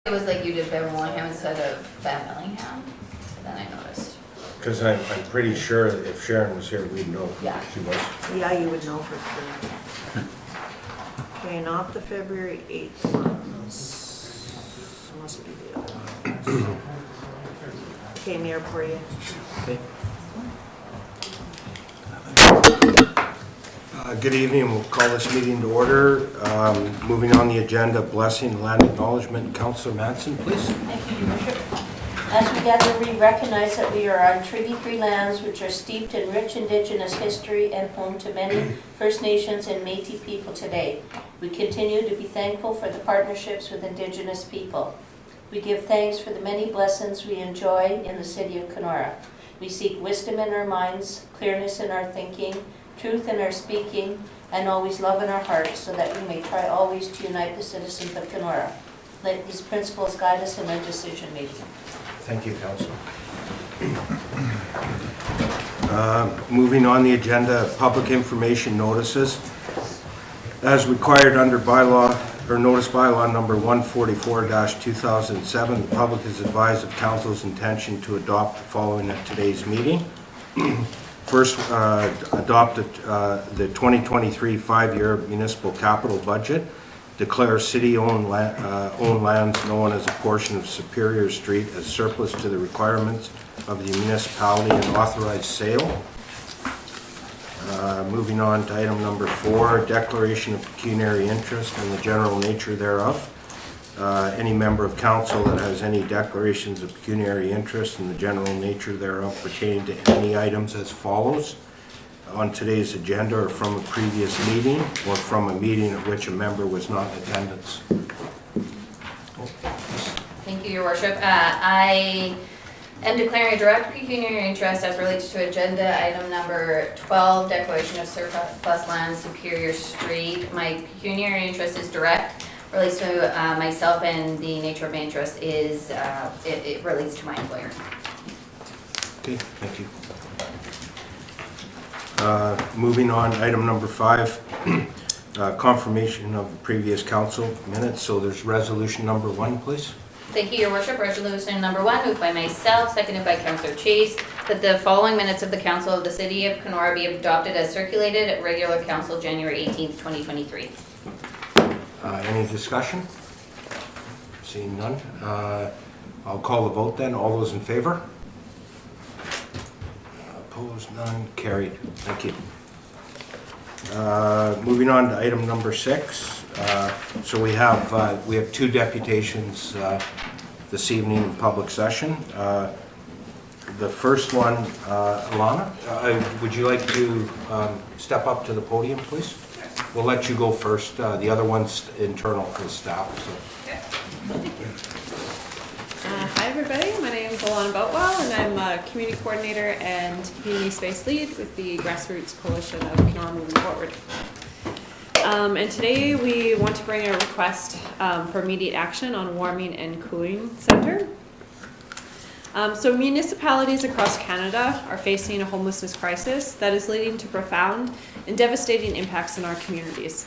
It was like you did Van Willingham instead of Van Millingham, then I noticed. Because I'm pretty sure if Sharon was here, we'd know. Yeah. She was. Yeah, you would know for sure. Okay, not the February 8th ones. Must be the other ones. Okay, Mayor Poirier. Okay. Good evening. We'll call this meeting to order. Moving on the agenda, blessing, land acknowledgement. Councillor Manson, please. Thank you, Your Worship. As we gather, we recognize that we are on treaty-free lands which are steeped in rich Indigenous history and home to many First Nations and Métis people today. We continue to be thankful for the partnerships with Indigenous people. We give thanks for the many blessings we enjoy in the city of Kenora. We seek wisdom in our minds, clearness in our thinking, truth in our speaking, and always love in our hearts, so that we may try always to unite the citizens of Kenora. Let these principles guide us in our decision making. Thank you, Councillor. Moving on the agenda, public information notices. As required under bylaw or notice bylaw number 144-2007, the public is advised of council's intention to adopt the following at today's meeting. First, adopted the 2023 5-year municipal capital budget, declare city-owned lands known as a portion of Superior Street as surplus to the requirements of the municipality and authorize sale. Moving on to item number 4, declaration of pecuniary interest and the general nature thereof. Any member of council that has any declarations of pecuniary interest and the general nature thereof pertaining to any items as follows on today's agenda or from a previous meeting or from a meeting at which a member was not in attendance. Thank you, Your Worship. I am declaring a direct pecuniary interest as relates to agenda item number 12, declaration of surplus land, Superior Street. My pecuniary interest is direct, relates to myself, and the nature of my interest is it relates to my employer. Okay, thank you. Moving on, item number 5, confirmation of the previous council minutes. So there's resolution number 1, please. Thank you, Your Worship. Resolution number 1, moved by myself, seconded by Councillor Chase, that the following minutes of the Council of the City of Kenora be adopted as circulated at regular council January 18th, 2023. Any discussion? Seeing none. I'll call the vote then. All those in favor? Opposed? None. Carried. Thank you. Moving on to item number 6. So we have 2 deputations this evening in public session. The first one, Alana, would you like to step up to the podium, please? We'll let you go first. The other one's internal to the staff. So. Hi everybody, my name is Alana Boutwell and I'm a community coordinator and community space lead with the Grassroots Coalition of Kenora Moving Forward. And today we want to bring a request for immediate action on warming and cooling center. So municipalities across Canada are facing a homelessness crisis that is leading to profound and devastating impacts in our communities.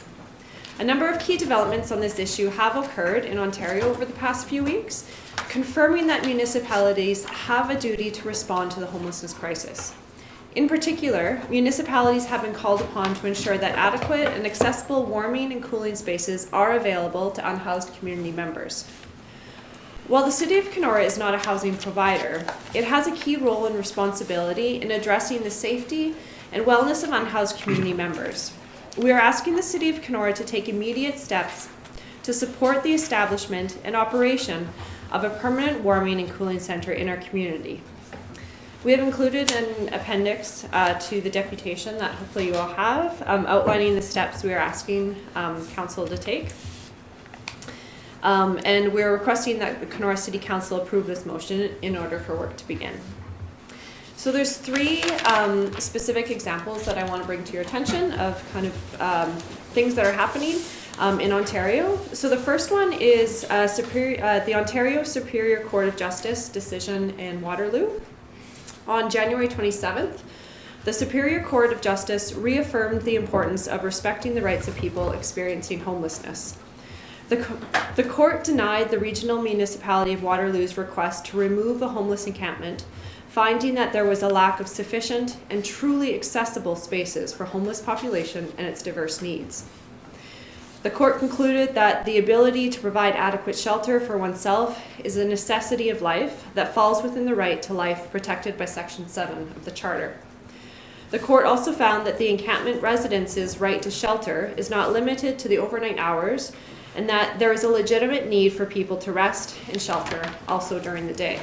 A number of key developments on this issue have occurred in Ontario over the past few weeks, confirming that municipalities have a duty to respond to the homelessness crisis. In particular, municipalities have been called upon to ensure that adequate and accessible warming and cooling spaces are available to unhoused community members. While the City of Kenora is not a housing provider, it has a key role and responsibility in addressing the safety and wellness of unhoused community members. We are asking the City of Kenora to take immediate steps to support the establishment and operation of a permanent warming and cooling center in our community. We have included an appendix to the deputation that hopefully you all have, outlining the steps we are asking Council to take. And we're requesting that the Kenora City Council approve this motion in order for work to begin. So there's 3 specific examples that I want to bring to your attention of kind of things that are happening in Ontario. So the first one is the Ontario Superior Court of Justice decision in Waterloo. On January 27th, the Superior Court of Justice reaffirmed the importance of respecting the rights of people experiencing homelessness. The court denied the regional municipality of Waterloo's request to remove a homeless encampment, finding that there was a lack of sufficient and truly accessible spaces for homeless population and its diverse needs. The court concluded that the ability to provide adequate shelter for oneself is a necessity of life that falls within the right to life protected by Section 7 of the Charter. The court also found that the encampment residents' right to shelter is not limited to the overnight hours, and that there is a legitimate need for people to rest and shelter also during the day.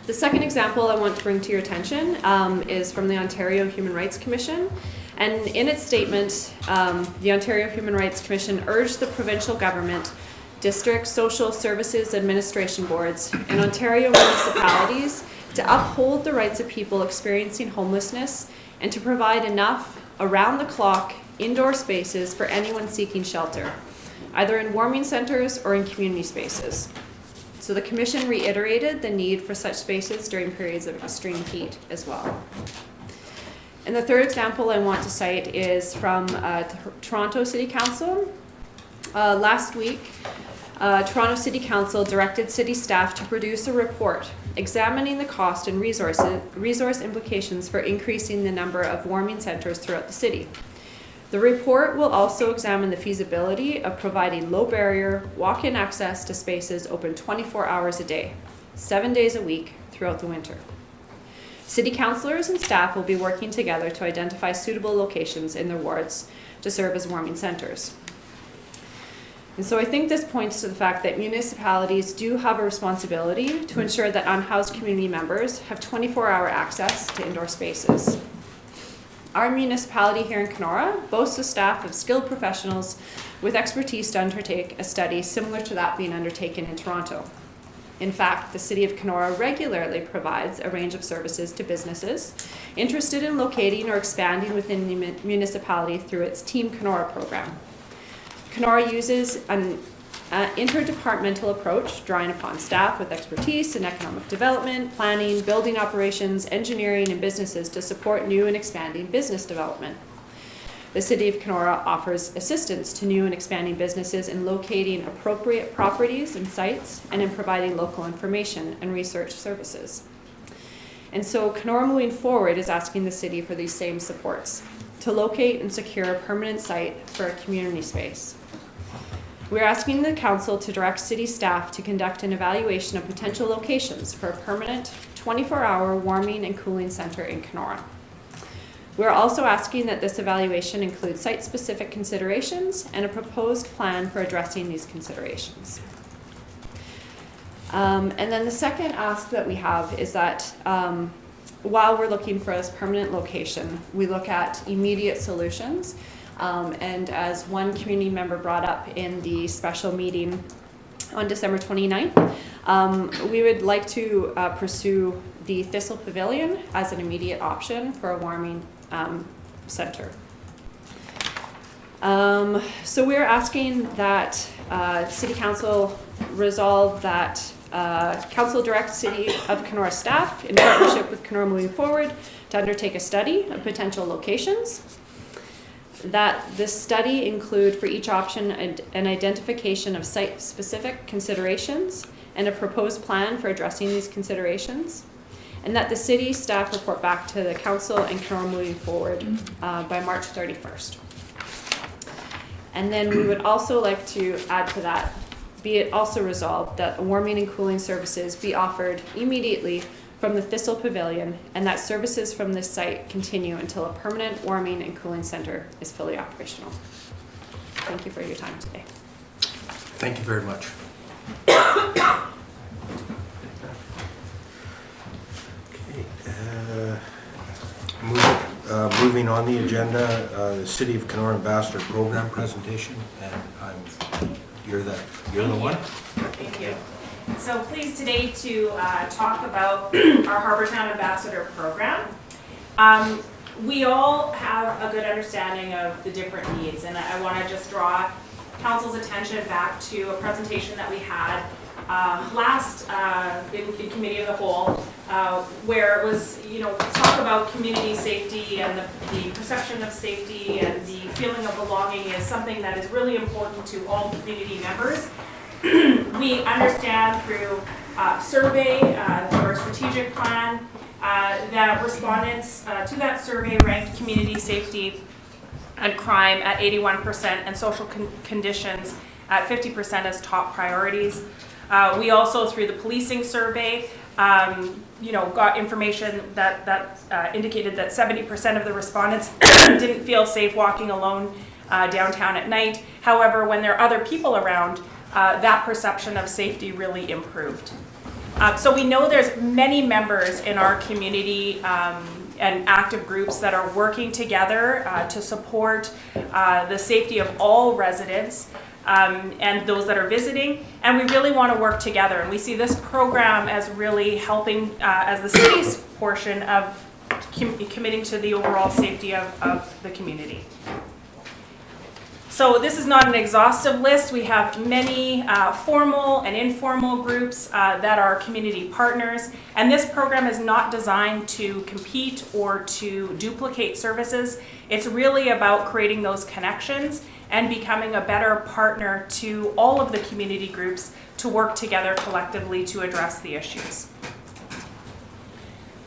The second example I want to bring to your attention is from the Ontario Human Rights Commission. And in its statement, the Ontario Human Rights Commission urged the provincial government, district social services administration boards, and Ontario municipalities to uphold the rights of people experiencing homelessness and to provide enough around-the-clock indoor spaces for anyone seeking shelter, either in warming centers or in community spaces. So the Commission reiterated the need for such spaces during periods of extreme heat as well. And the third example I want to cite is from Toronto City Council. Last week, Toronto City Council directed city staff to produce a report examining the cost and resource implications for increasing the number of warming centers throughout the city. The report will also examine the feasibility of providing low-barrier, walk-in access to spaces open 24 hours a day, 7 days a week throughout the winter. City councillors and staff will be working together to identify suitable locations in their wards to serve as warming centers. And so I think this points to the fact that municipalities do have a responsibility to ensure that unhoused community members have 24-hour access to indoor spaces. Our municipality here in Kenora boasts a staff of skilled professionals with expertise to undertake a study similar to that being undertaken in Toronto. In fact, the City of Kenora regularly provides a range of services to businesses interested in locating or expanding within the municipality through its Team Kenora program. Kenora uses an interdepartmental approach, drawing upon staff with expertise in economic development, planning, building operations, engineering, and businesses to support new and expanding business development. The City of Kenora offers assistance to new and expanding businesses in locating appropriate properties and sites and in providing local information and research services. And so Kenora Moving Forward is asking the city for these same supports to locate and secure a permanent site for a community space. We're asking the council to direct city staff to conduct an evaluation of potential locations for a permanent 24-hour warming and cooling center in Kenora. We're also asking that this evaluation include site-specific considerations and a proposed plan for addressing these considerations. And then the second ask that we have is that while we're looking for this permanent location, we look at immediate solutions. And as one community member brought up in the special meeting on December 29th, we would like to pursue the Thistle Pavilion as an immediate option for a warming center. So we're asking that City Council resolve that Council direct City of Kenora staff in partnership with Kenora Moving Forward to undertake a study of potential locations. That this study include for each option an identification of site-specific considerations and a proposed plan for addressing these considerations, and that the city staff report back to the council and Kenora Moving Forward by March 31st. And then we would also like to add to that, be it also resolved that warming and cooling services be offered immediately from the Thistle Pavilion, and that services from this site continue until a permanent warming and cooling center is fully operational. Thank you for your time today. Thank you very much. Okay, moving on the agenda, the City of Kenora Ambassador Program presentation, and you're the one. Thank you. So pleased today to talk about our Harbour Town Ambassador Program. We all have a good understanding of the different needs, and I want to just draw council's attention back to a presentation that we had last in Committee of the Whole, where it was, talk about community safety and the perception of safety and the feeling of belonging is something that is really important to all community members. We understand through survey, or strategic plan, that respondents to that survey ranked community safety and crime at 81% and social conditions at 50% as top priorities. We also, through the policing survey, got information that indicated that 70% of the respondents didn't feel safe walking alone downtown at night. However, when there are other people around, that perception of safety really improved. So we know there's many members in our community and active groups that are working together to support the safety of all residents and those that are visiting, and we really want to work together. And we see this program as really helping as the city's portion of committing to the overall safety of the community. So this is not an exhaustive list. We have many formal and informal groups that are community partners, and this program is not designed to compete or to duplicate services. It's really about creating those connections and becoming a better partner to all of the community groups to work together collectively to address the issues.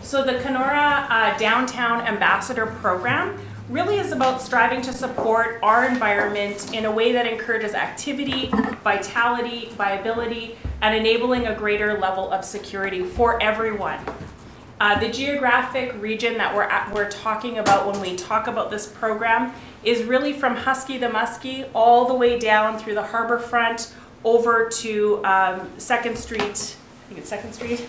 So the Kenora Downtown Ambassador Program really is about striving to support our environment in a way that encourages activity, vitality, viability, and enabling a greater level of security for everyone. The geographic region that we're talking about when we talk about this program is really from Husky the Muskie all the way down through the harbor front over to 2nd Street, I think it's 2nd Street,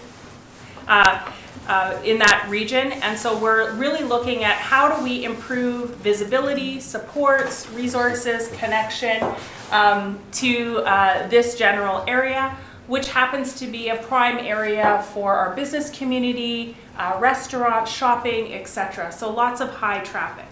in that region. And so we're really looking at how do we improve visibility, supports, resources, connection to this general area, which happens to be a prime area for our business community, restaurants, shopping, etc. So lots of high traffic.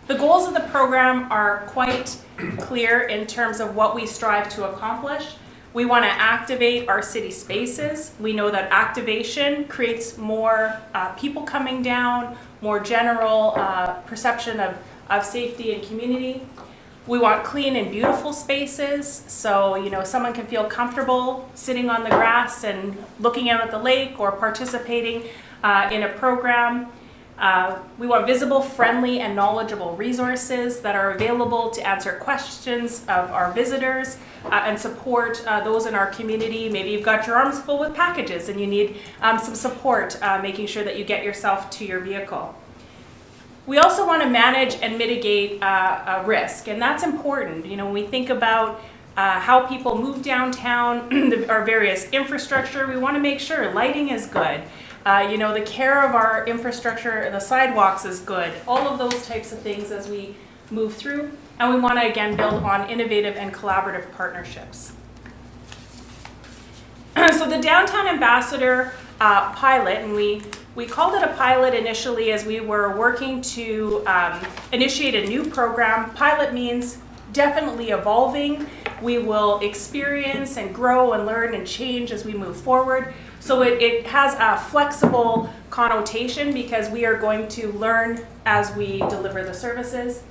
The goals of the program are quite clear in terms of what we strive to accomplish. We want to activate our city spaces. We know that activation creates more people coming down, more general perception of safety and community. We want clean and beautiful spaces, so someone can feel comfortable sitting on the grass and looking out at the lake or participating in a program. We want visible, friendly, and knowledgeable resources that are available to answer questions of our visitors and support those in our community. Maybe you've got your arms full with packages and you need some support making sure that you get yourself to your vehicle. We also want to manage and mitigate risk, and that's important. When we think about how people move downtown, our various infrastructure, we want to make sure lighting is good. The care of our infrastructure, the sidewalks is good. All of those types of things as we move through. And we want to, again, build on innovative and collaborative partnerships. So the Downtown Ambassador pilot, and we called it a pilot initially as we were working to initiate a new program. Pilot means definitely evolving. We will experience and grow and learn and change as we move forward. So it has a flexible connotation because we are going to learn as we deliver the services.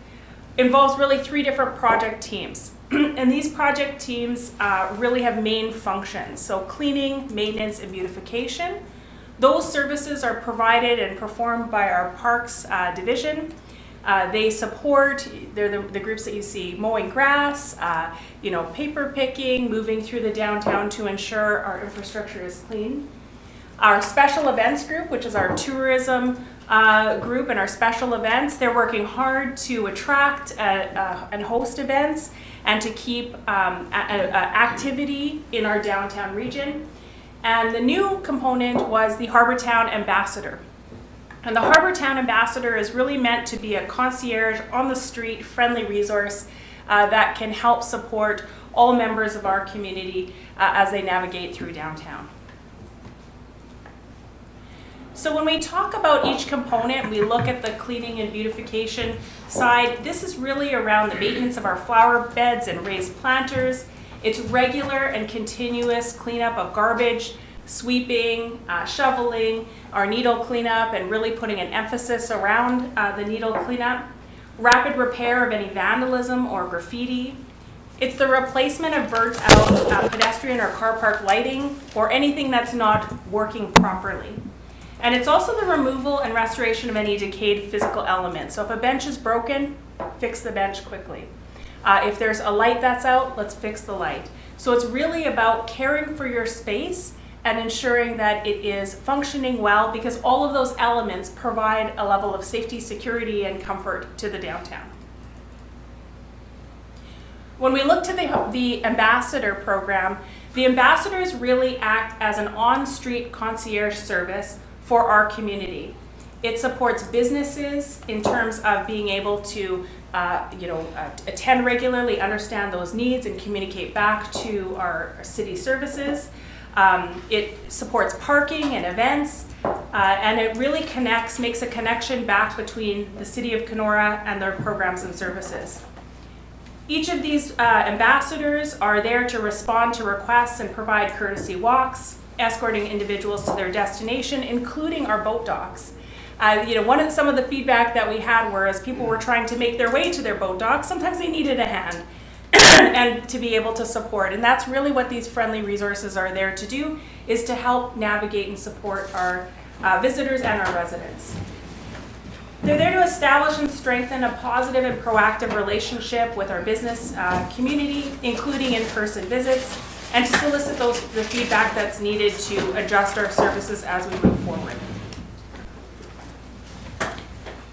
Involves really 3 different project teams. And these project teams really have main functions. So cleaning, maintenance, and beautification. Those services are provided and performed by our Parks Division. They support, they're the groups that you see, mowing grass, paper picking, moving through the downtown to ensure our infrastructure is clean. Our special events group, which is our tourism group and our special events, they're working hard to attract and host events and to keep activity in our downtown region. And the new component was the Harbortown Ambassador. And the Harbortown Ambassador is really meant to be a concierge, on the street, friendly resource that can help support all members of our community as they navigate through downtown. So when we talk about each component, we look at the cleaning and beautification side. This is really around the maintenance of our flower beds and raised planters. It's regular and continuous cleanup of garbage, sweeping, shoveling, our needle cleanup, and really putting an emphasis around the needle cleanup. Rapid repair of any vandalism or graffiti. It's the replacement of burnt out pedestrian or car park lighting or anything that's not working properly. And it's also the removal and restoration of any decayed physical elements. So if a bench is broken, fix the bench quickly. If there's a light that's out, let's fix the light. So it's really about caring for your space and ensuring that it is functioning well, because all of those elements provide a level of safety, security, and comfort to the downtown. When we look to the ambassador program, the ambassadors really act as an on-street concierge service for our community. It supports businesses in terms of being able to attend regularly, understand those needs, and communicate back to our city services. It supports parking and events, and it really makes a connection back between the city of Kenora and their programs and services. Each of these ambassadors are there to respond to requests and provide courtesy walks, escorting individuals to their destination, including our boat docks. Some of the feedback that we had were as people were trying to make their way to their boat docks, sometimes they needed a hand and to be able to support. And that's really what these friendly resources are there to do, is to help navigate and support our visitors and our residents. They're there to establish and strengthen a positive and proactive relationship with our business community, including in-person visits, and to solicit the feedback that's needed to adjust our services as we move forward.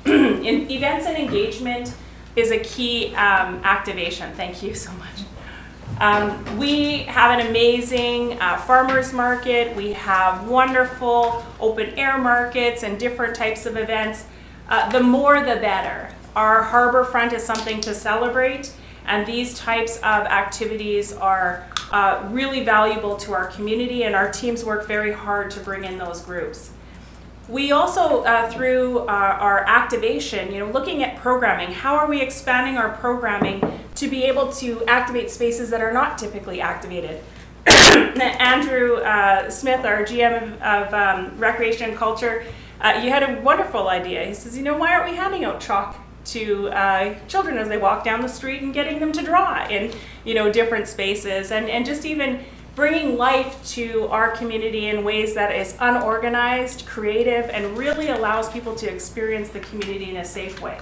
In events and engagement is a key activation. Thank you so much. We have an amazing farmers market. We have wonderful open air markets and different types of events. The more the better. Our harbor front is something to celebrate, and these types of activities are really valuable to our community, and our teams work very hard to bring in those groups. We also, through our activation, looking at programming, how are we expanding our programming to be able to activate spaces that are not typically activated? Andrew Smith, our GM of Recreation and Culture, you had a wonderful idea. He says, why aren't we handing out chalk to children as they walk down the street and getting them to draw in, different spaces, and just even bringing life to our community in ways that is unorganized, creative, and really allows people to experience the community in a safe way.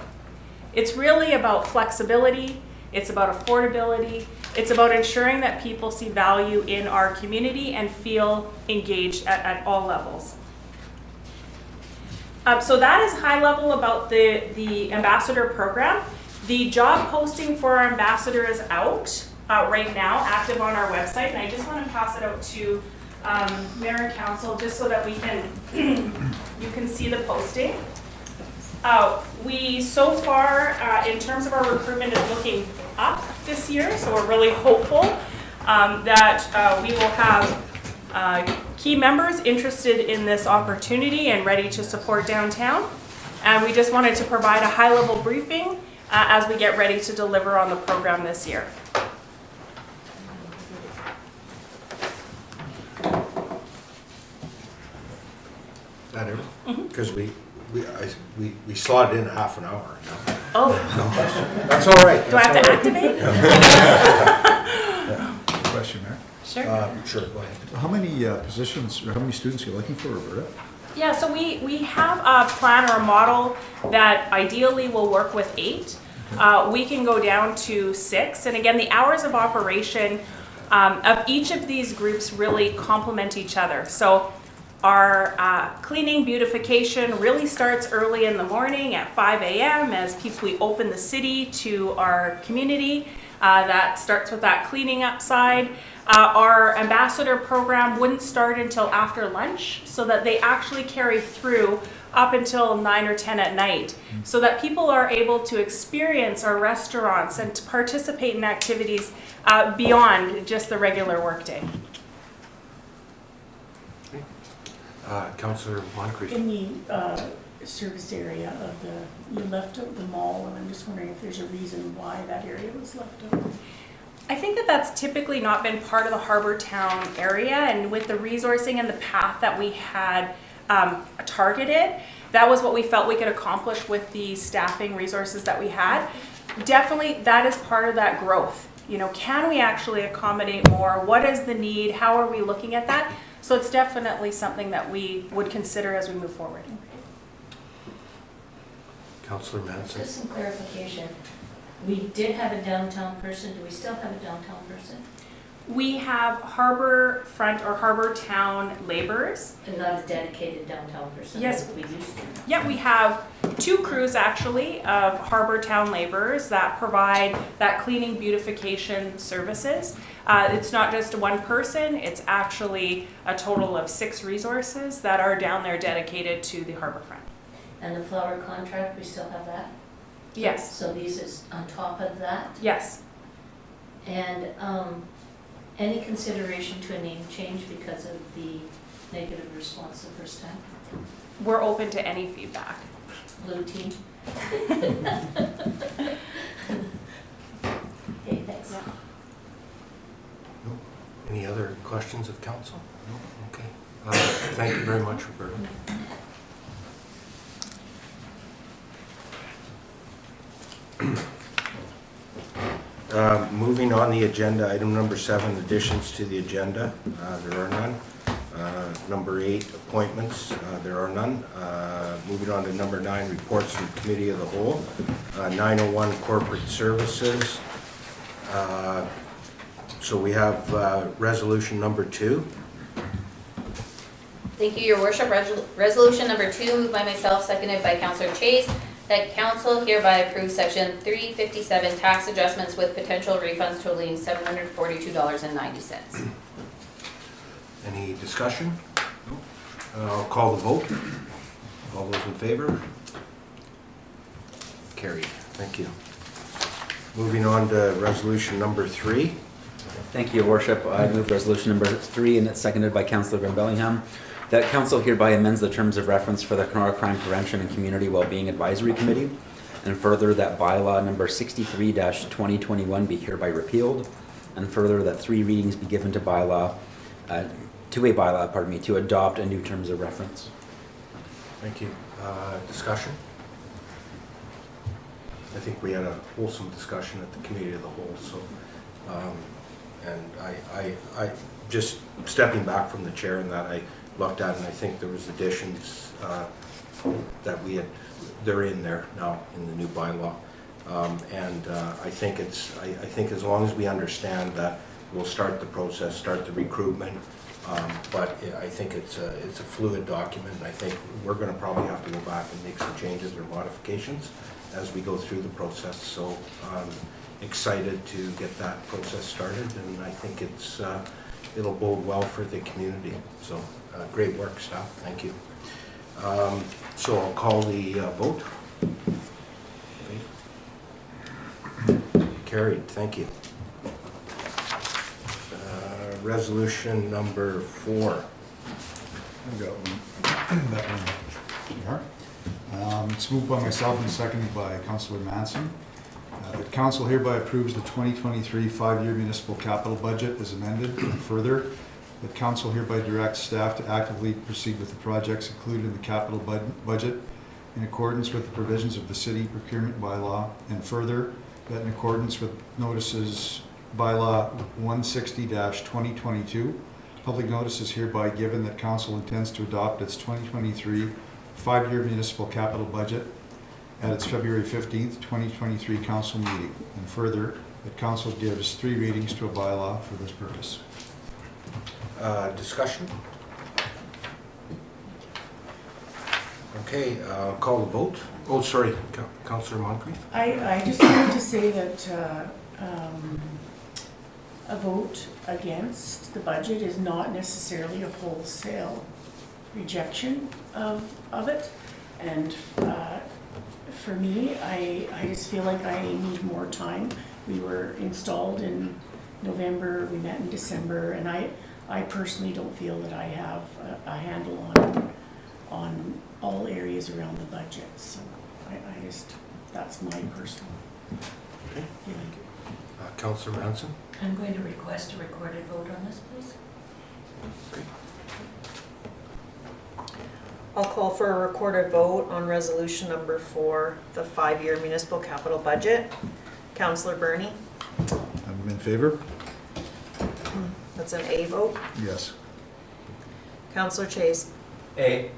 It's really about flexibility, it's about affordability, it's about ensuring that people see value in our community and feel engaged at all levels. So that is high level about the ambassador program. The job posting for our ambassador is out right now, active on our website, and I just want to pass it out to Mayor and Council just so that you can see the posting. We so far, in terms of our recruitment, is looking up this year, so we're really hopeful that we will have key members interested in this opportunity and ready to support downtown. And we just wanted to provide a high-level briefing as we get ready to deliver on the program this year. Is that it? Because we slotted in half an hour. No? Oh, That's all right. do I have to activate? Question, Mayor. Sure. Sure, go ahead. How many positions, or how many students are you looking for, Roberta? Yeah, so we have a plan or a model that ideally will work with 8. We can go down to 6. And again, the hours of operation of each of these groups really complement each other. So our cleaning beautification really starts early in the morning at 5 a.m. as we open the city to our community. That starts with that cleaning up side. Our ambassador program wouldn't start until after lunch, so that they actually carry through up until 9 or 10 at night, so that people are able to experience our restaurants and to participate in activities beyond just the regular workday. Councillor Moncrief. In the service area of you left out the mall, and I'm just wondering if there's a reason why that area was left out. I think that that's typically not been part of the Harbour Town area, and with the resourcing and the path that we had targeted, that was what we felt we could accomplish with the staffing resources that we had. Definitely, that is part of that growth. You know, can we actually accommodate more? What is the need? How are we looking at that? So it's definitely something that we would consider as we move forward. Councillor Manson. Just some clarification. We did have a downtown person. Do we still have a downtown person? We have harbor front or harbor town laborers. And not a dedicated downtown person? Yes. Like we used to. Yeah, we have 2 crews actually of harbor town laborers that provide that cleaning beautification services. It's not just one person, it's actually a total of 6 resources that are down there dedicated to the harbor front. And the flower contract, we still have that? Yes, So these is on top of that? yes. And any consideration to a name change because of the negative response the first time? We're open to any feedback. Blue team? Okay, thanks. Any other questions of council? No? Okay. Thank you very much, Roberta. Moving on the agenda, item number 7, additions to the agenda. There are none. Number 8, appointments. There are none. Moving on to number 9, reports from Committee of the Whole. 901, corporate services. So we have resolution number 2. Thank you, Your Worship. Resolution number 2, moved by myself, seconded by Councillor Chase, that council hereby approves section 357 tax adjustments with potential refunds totaling $742.90. Any discussion? I'll call the vote. All those in favor? Carried. Thank you. Moving on to resolution number 3. Thank you, Your Worship. I move resolution number 3, and it's seconded by Councillor Van Bellingham, that council hereby amends the terms of reference for the Kenora Crime Prevention and Community Wellbeing Advisory Committee, and further that bylaw number 63-2021 be hereby repealed, and further that 3 readings be given to a bylaw, to adopt a new terms of reference. Thank you. Discussion? I think we had a wholesome discussion at the Committee of the Whole, so, and I just stepping back from the chair in that I looked at, and I think there was additions that they're in there now in the new bylaw, and I think as long as we understand that, we'll start the process, start the recruitment, but I think it's a fluid document, and I think we're going to probably have to go back and make some changes or modifications as we go through the process. So I'm excited to get that process started, and I think it'll bode well for the community. So great work, staff. Thank you. So I'll call the vote. Carried. Thank you. Resolution number 4. I've got one. That one. Here. It's moved by myself and seconded by Councillor Manson. That council hereby approves the 2023 5-year municipal capital budget as amended, and further, that council hereby directs staff to actively proceed with the projects included in the capital budget in accordance with the provisions of the city procurement bylaw, and further, that in accordance with notices bylaw 160-2022, public notice is hereby given that council intends to adopt its 2023 5-year municipal capital budget at its February 15th, 2023 council meeting, and further, that council gives 3 readings to a bylaw for this purpose. Discussion? Okay, call the vote. Oh, sorry, Councillor Moncrief. I just wanted to say that a vote against the budget is not necessarily a wholesale rejection of it. And for me, I just feel like I need more time. We were installed in November, we met in December, and I personally don't feel that I have a handle on all areas around the budget, so I just, that's my personal Okay. feeling. Councillor Manson? I'm going to request a recorded vote on this, please. I'll call for a recorded vote on resolution number 4, the 5-year municipal capital budget. Councillor Burney, I'm in favor? that's an A vote. Yes. Councillor Chase, A.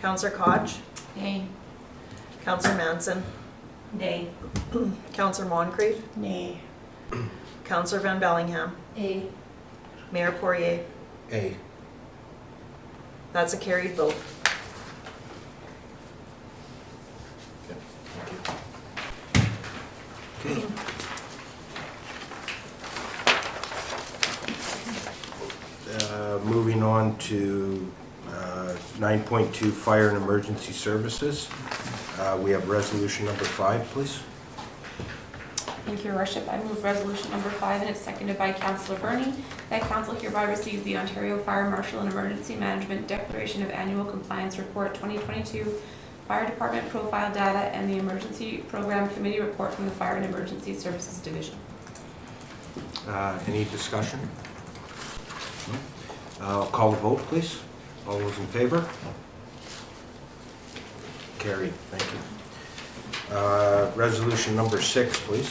Councillor Koch, Nay. Councillor Manson, Nay. Councillor Moncrief, Nay. Councillor Van Bellingham, A. Mayor Poirier. A. That's a carried vote. Okay. Moving on to 9.2 Fire and Emergency Services. We have resolution number 5, please. Thank you, Your Worship. I move resolution number 5, and it's seconded by Councillor Burney, that council hereby receive the Ontario Fire Marshal and Emergency Management Declaration of Annual Compliance Report 2022, Fire Department Profile Data, and the Emergency Program Committee Report from the Fire and Emergency Services Division. Any discussion? No? I'll call the vote, please. All those in favor? Carried. Thank you. Resolution number 6, please.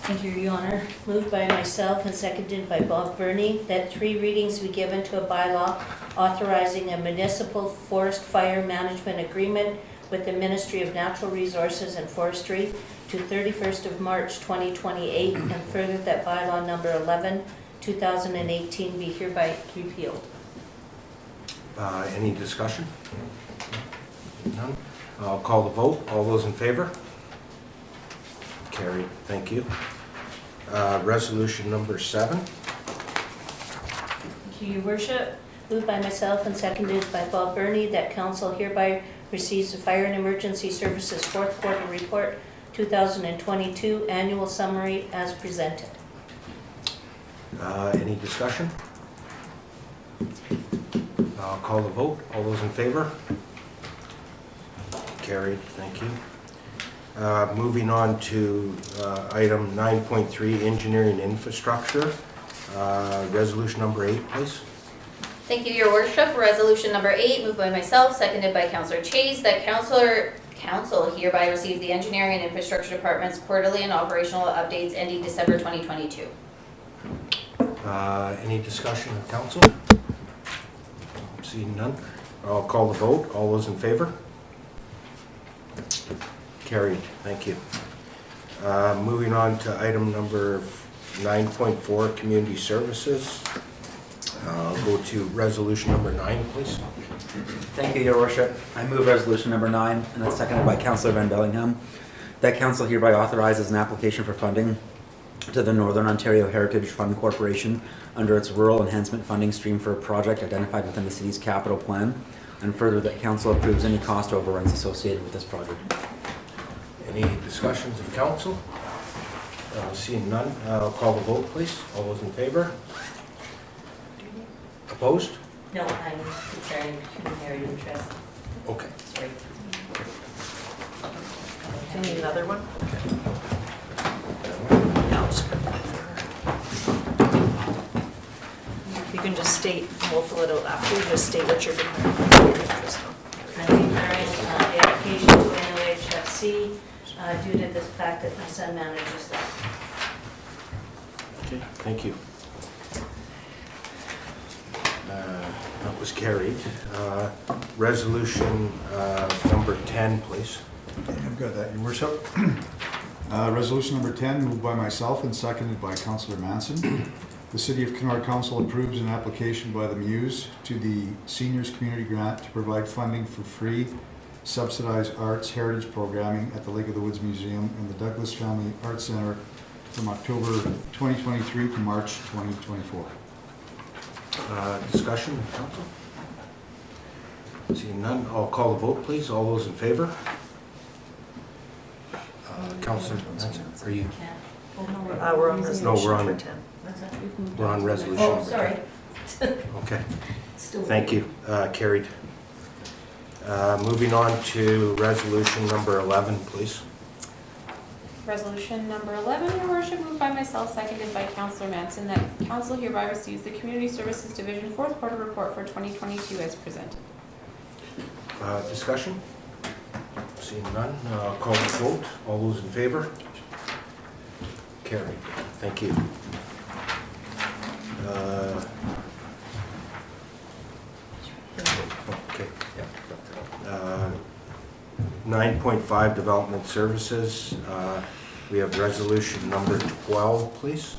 Thank you, Your Honor. Moved by myself and seconded by Bob Burney that 3 readings be given to a bylaw authorizing a municipal forest fire management agreement with the Ministry of Natural Resources and Forestry to 31st of March 2028, and further that bylaw number 11, 2018 be hereby repealed. Any discussion? None? I'll call the vote. All those in favor? Carried. Thank you. Resolution number 7. Thank you, Your Worship. Moved by myself and seconded by Bob Burney that council hereby receives the Fire and Emergency Services 4th Quarter Report 2022 Annual Summary as presented. Any discussion? I'll call the vote. All those in favor? Carried. Thank you. Moving on to item 9.3, Engineering Infrastructure. Resolution number 8, please. Thank you, Your Worship. Resolution number 8, moved by myself, seconded by Councillor Chase, that council hereby receive the Engineering and Infrastructure Department's quarterly and operational updates ending December 2022. Any discussion of council? Seeing none, I'll call the vote. All those in favor? Carried. Thank you. Moving on to item number 9.4, Community Services. Go to resolution number 9, please. Thank you, Your Worship. I move resolution number 9, and that's seconded by Councillor Van Bellingham, that council hereby authorizes an application for funding to the Northern Ontario Heritage Fund Corporation under its Rural Enhancement Funding Stream for a project identified within the city's capital plan, and further that council approves any cost overruns associated with this project. Any discussions of council? Seeing none, I'll call the vote, please. All those in favor? Opposed? No, I'm declaring pecuniary interest. Okay. Sorry. Do you need another one? No, just put that there. You can just state, we'll fill it out after, you just state what you're declaring your interest on. I'm declaring the application to NOHFC due to the fact that my son manages that. Okay, thank you. That was carried. Resolution number 10, please. I've got that, Your Worship. Resolution number 10, moved by myself and seconded by Councillor Manson. The City of Kenora Council approves an application by the Muse to the Seniors Community Grant to provide funding for free subsidized arts heritage programming at the Lake of the Woods Museum and the Douglas Family Arts Center from October 2023 to March 2024. Discussion, council? Seeing none, I'll call the vote, please. All those in favor? Councillor Manson, are you? We're on resolution No, we're on- number 10. What's that? We're on resolution. Oh, number sorry. 10. yet. Okay, Still thank you. Carried. Moving on to resolution number 11, please. Resolution number 11, your worship, moved by myself, seconded by Councillor Manson, that council hereby receives the Community Services Division 4th Quarter Report for 2022 as presented. Discussion? Seeing none, call the vote. All those in favor? Carried. Thank you. Okay, yeah. 9.5 Development Services. We have resolution number 12, please.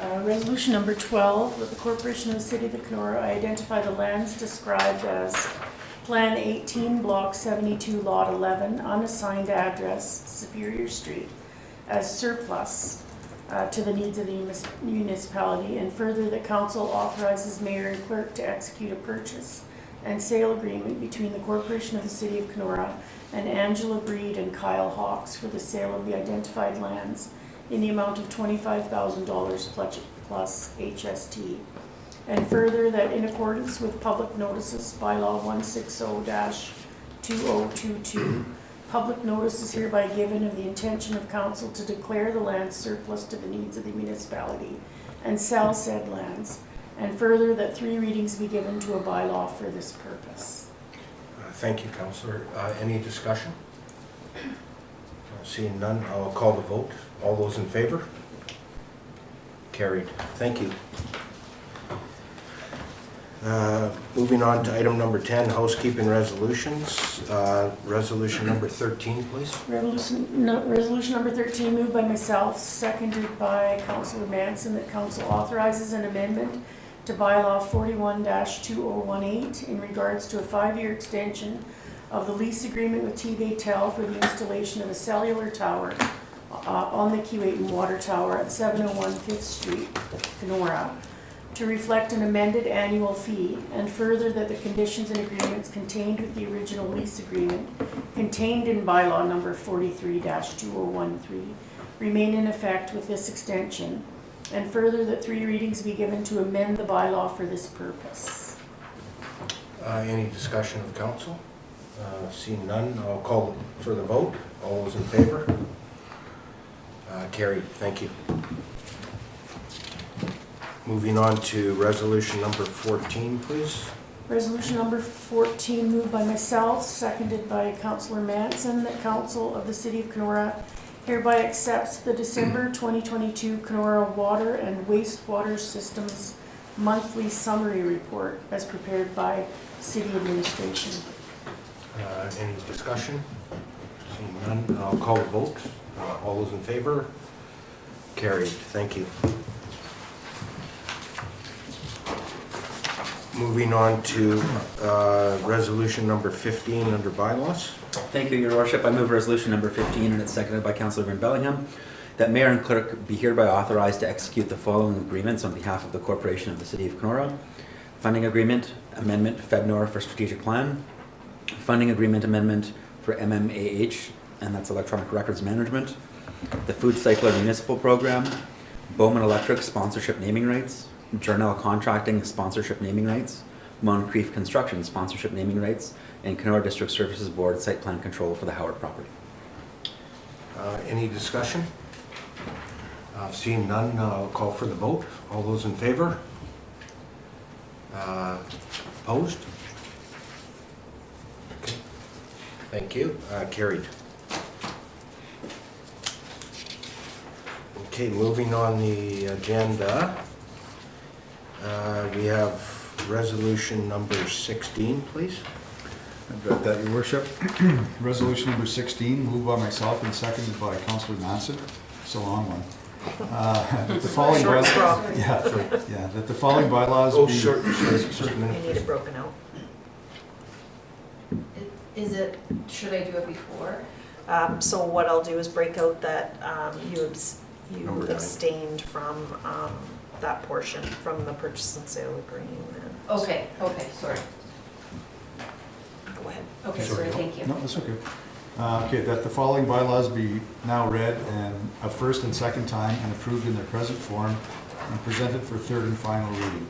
Resolution number 12, that the Corporation of the City of Kenora identify the lands described as Plan 18, Block 72, Lot 11, unassigned address, Superior Street, as surplus to the needs of the municipality, and further that council authorizes mayor and clerk to execute a purchase and sale agreement between the Corporation of the City of Kenora and Angela Breed and Kyle Hawks for the sale of the identified lands in the amount of $25,000 plus HST. And further that in accordance with public notices, bylaw 160-2022, public notice is hereby given of the intention of council to declare the land surplus to the needs of the municipality and sell said lands. And further that 3 readings be given to a bylaw for this purpose. Thank you, Councillor. Any discussion? Seeing none, I'll call the vote. All those in favor? Carried. Thank you. Moving on to item number 10, housekeeping resolutions. Resolution number 13, please. Resolution number 13, moved by myself, seconded by Councillor Manson, that council authorizes an amendment to bylaw 41-2018 in regards to a 5-year extension of the lease agreement with Tbaytel for the installation of a cellular tower on the Keewatin water tower at 701 5th Street, Kenora, to reflect an amended annual fee, and further that the conditions and agreements contained with the original lease agreement contained in bylaw number 43-2013 remain in effect with this extension, and further that 3 readings be given to amend the bylaw for this purpose. Any discussion of council? Seeing none, I'll call for the vote. All those in favor? Carried. Thank you. Moving on to resolution number 14, please. Resolution number 14, moved by myself, seconded by Councillor Manson, that council of the City of Kenora hereby accepts the December 2022 Kenora Water and Wastewater Systems Monthly Summary Report as prepared by City Administration. Any discussion? Seeing none, I'll call the vote. All those in favor? Carried. Thank you. Moving on to resolution number 15 under bylaws. Thank you, your worship. I move resolution number 15, and it's seconded by Councillor Van Bellingham, that mayor and clerk be hereby authorized to execute the following agreements on behalf of the Corporation of the City of Kenora. Funding agreement amendment FEDNOR for strategic plan. Funding agreement amendment for MMAH, and that's electronic records management. The Food Cycler Municipal Program. Bowman Electric sponsorship naming rights. Journal Contracting sponsorship naming rights. Moncrief Construction sponsorship naming rights. And Kenora District Services Board site plan control for the Howard property. Any discussion? Seeing none, I'll call for the vote. All those in favor? Opposed? Okay. Thank you. Carried. Okay, moving on the agenda, we have resolution number 16, please. I've got that, your worship. Resolution number 16, moved by myself and seconded by Councillor Manson. It's a long one. That the following Short straw. that the following bylaws Oh, be... sure, just a You minute. need it broken out. Is it, should I do it before? So what I'll do is break out that you Number 9. abstained from that portion from the purchase and sale agreement. Okay, sorry. Go ahead. Okay, Sure. sorry, thank you. No, that's okay. Okay, that the following bylaws be now read and a first and second time and approved in their present form and presented for third and final reading.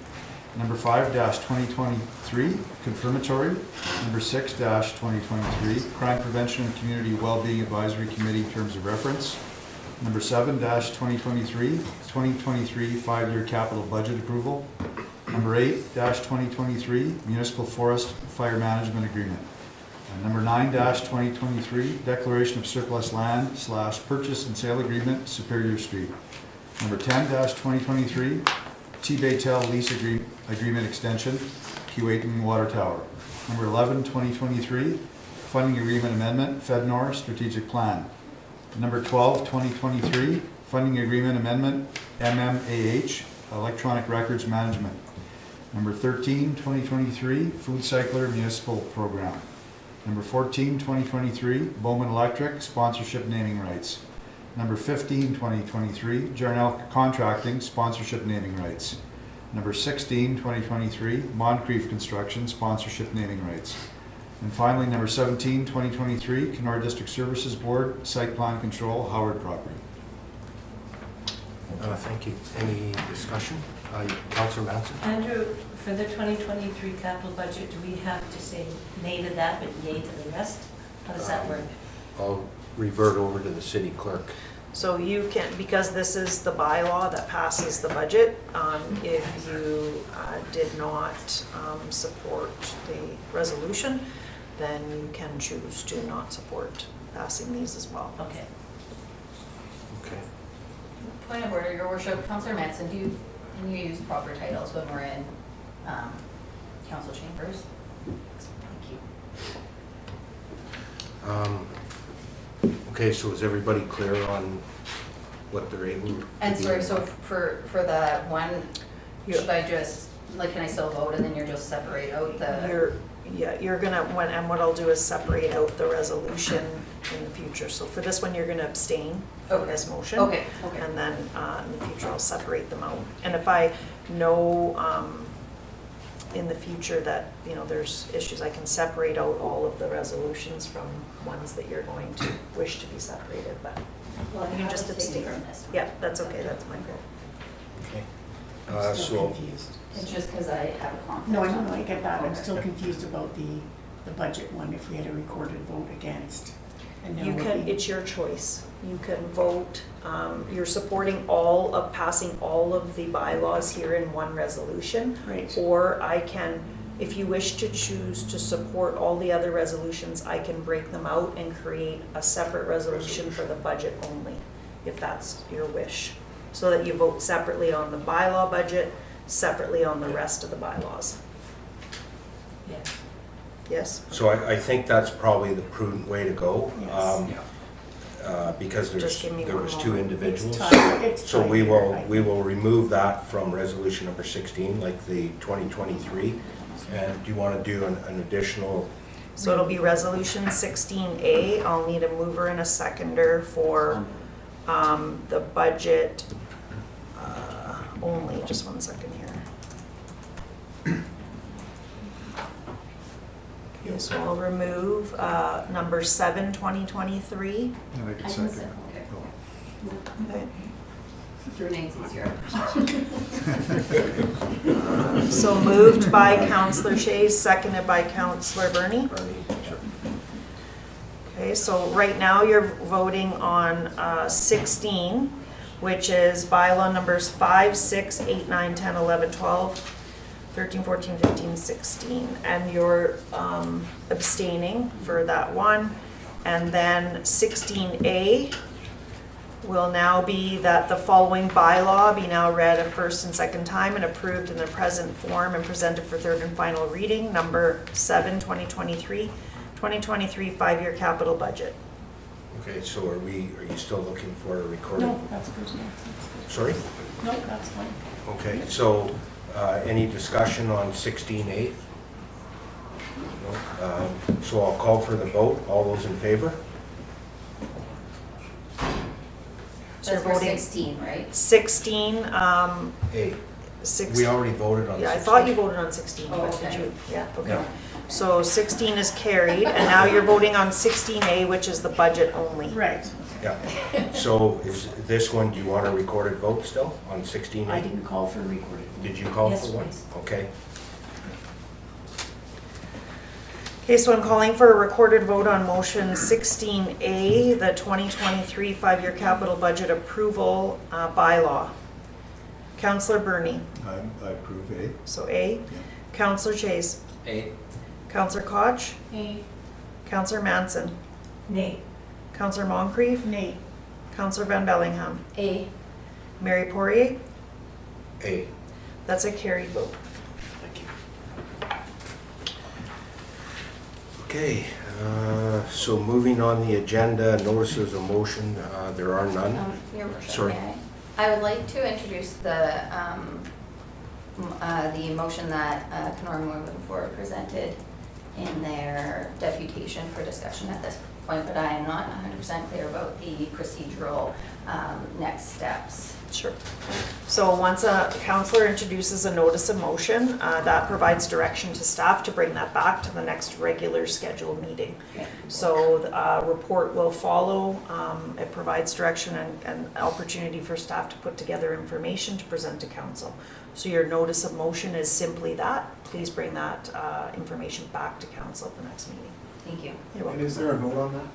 Number 5-2023, confirmatory. Number 6-2023, Crime Prevention and Community Wellbeing Advisory Committee terms of reference. Number 7-2023, 2023 5-year capital budget approval. Number 8-2023, municipal forest fire management agreement. And number 9-2023, declaration of surplus land / purchase and sale agreement, Superior Street. Number 10-2023, Tbaytel lease agreement extension, Keewatin Water Tower. Number 11-2023, funding agreement amendment, FedNor strategic plan. Number 12-2023, funding agreement amendment, MMAH, electronic records management. Number 13-2023, food cycler municipal program. Number 14-2023, Bowman Electric sponsorship naming rights. Number 15-2023, Jarnell Contracting sponsorship naming rights. Number 16-2023, Moncrief Construction sponsorship naming rights. And finally, number 17-2023, Kenora District Services Board site plan control, Howard property. Thank you. Any discussion? Councillor Manson? Andrew, for the 2023 capital budget, do we have to say nay to that, but yay to the rest? How does that work? I'll revert over to the city clerk. So you can, because this is the bylaw that passes the budget, if you did not support the resolution, then you can choose to not support passing these as well. Okay. Okay. Point of order, Your Worship. Councillor Manson, can you use proper titles when we're in council chambers? Thank you. Okay, so is everybody clear on what they're able to And do? sorry, so for that one, should I just, like, can I still vote and then you're just separate out the? You're gonna, and what I'll do is separate out the resolution in the future. So for this one, you're gonna abstain from Okay. this motion. Okay. And then in the future, I'll separate them out. And if I know in the future that, you know, there's issues, I can separate out all of the resolutions from ones that you're going to wish to be separated, but Well, you can just have to stay abstain. from this one. Yeah, that's okay, that's my goal. Okay. I'm still So, confused. It's just because I have a conflict. No, I get that. I'm Okay. still confused about the budget one, if we had a recorded vote against. And now You we're can, being- it's your choice. You can vote, you're supporting all of, passing all of the bylaws here in one resolution. Right. Or I can, if you wish to choose to support all the other resolutions, I can break them out and create a separate resolution for the budget only, if that's your wish. So that you vote separately on the bylaw budget, separately on the rest of the bylaws. Yes. Yes? so I think that's probably the prudent way to go. Yes. Because Just give me there one was two moment. individuals. It's So tied we here, will, I we will remove that from resolution number 16, like the 2023. And do you want to do an additional? So it'll be resolution 16A. I'll need a mover and a seconder for the budget only. Just one second here. Okay, so I'll remove number 7, 2023. And I I can can second. second, okay. Okay. Your name's easier. So moved by Councillor Shays, seconded by Councillor Burney. Okay, so right now you're voting on 16, which is bylaw numbers 5, 6, 8, 9, 10, 11, 12, 13, 14, 15, 16. And you're abstaining for that one. And then 16A will now be that the following bylaw be now read a first and second time and approved in the present form and presented for third and final reading. Number 7, 2023, 2023 5-year capital budget. Okay, so are you still looking for a recording? No, that's good, yeah, that's good. Sorry? No, that's fine. Okay, so any discussion on 16A? No? So I'll call for the vote. All those in favor? That's for voting. 16, right? 16, A. 16. We already voted on 16. Yeah, I thought you voted on 16, Oh, but did okay. you? Yeah, okay. Yeah. So 16 is carried, and now you're voting on 16A, which is the budget only. Right, okay. Yeah. So is this one, do you want a recorded vote still on 16A? I didn't call for recorded. Did you call Yes, for one? please. Okay. Okay, so I'm calling for a recorded vote on motion 16A, the 2023 5-year capital budget approval bylaw. Councillor Burney, I approve A. so A. Councillor Chase, A. Councillor Koch, Nay. Councillor Manson, Nay. Councillor Moncrief, Nay. Councillor Van Bellingham, A. Mary Poirier. A. That's a carried vote. Okay, so moving on the agenda, notices of motion, there are none. Your worship, Sorry. may I would like to introduce the motion that Kenora Moving Forward presented in their deputation for discussion at this point, but I am not 100% clear about the procedural next steps. Sure. So once a councillor introduces a notice of motion, that provides direction to staff to bring that back to the next regular scheduled meeting. So the report will follow. It provides direction and opportunity for staff to put together information to present to council. So your notice of motion is simply that. Please bring that information back to council at the next meeting. Thank you. You're welcome. And is there a vote on that,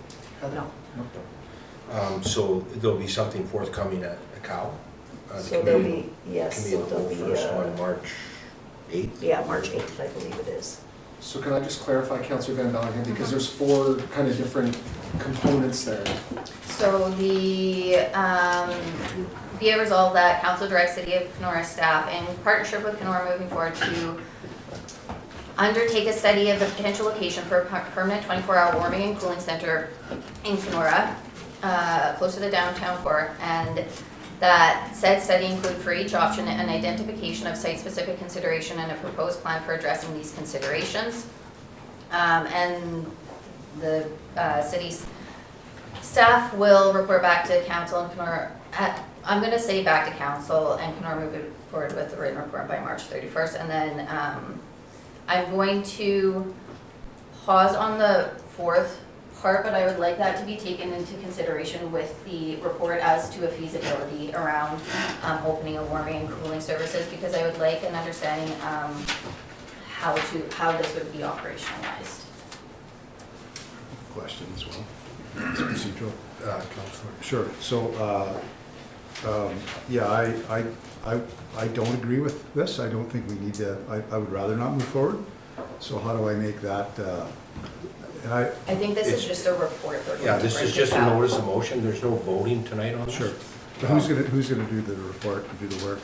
Heather? No. So there'll be something forthcoming at COW? The So there'll committee- be, yes, so Committee there'll will be, first on March 8th? yeah, March 8th, I believe it is. So can I just clarify, Councillor Van Bellingham, because there's 4 kind of different components there. So the, be it resolved that council directs City of Kenora staff in partnership with Kenora Moving Forward to undertake a study of the potential location for a permanent 24-hour warming and cooling center in Kenora, close to the downtown core, and that said study include for each option an identification of site-specific consideration and a proposed plan for addressing these considerations. And the city's staff will report back to council and Kenora, I'm gonna say back to council and Kenora move forward with the written report by March 31st. And then I'm going to pause on the 4th part, but I would like that to be taken into consideration with the report as to a feasibility around opening a warming and cooling services, because I would like an understanding how this would be operationalized. Question as well. It's procedural. Councillor. Sure, so, yeah, I don't agree with this. I don't think we need to, I would rather not move forward. So how do I make that, and I think this is It's- just a report. we're going Yeah, to this bring is just a back. notice of motion, there's no voting tonight on this? sure. But who's gonna do the report, do the work?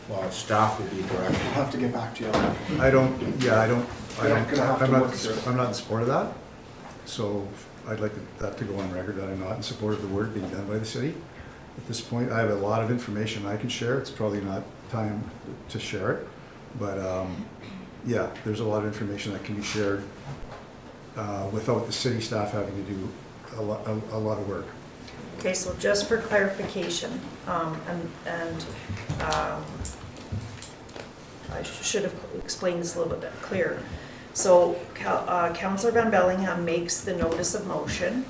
Well, staff will be directed. I'll have to get back to you on that. Gonna have to work through it. I'm not in support of that. So I'd like that to go on record that I'm not in support of the work being done by the city. At this point, I have a lot of information I can share. It's probably not time to share it. But, yeah, there's a lot of information that can be shared without the city staff having to do a lot of work. Okay, so just for clarification, I should have explained this a little bit clearer. So Councillor Van Bellingham makes the notice of motion,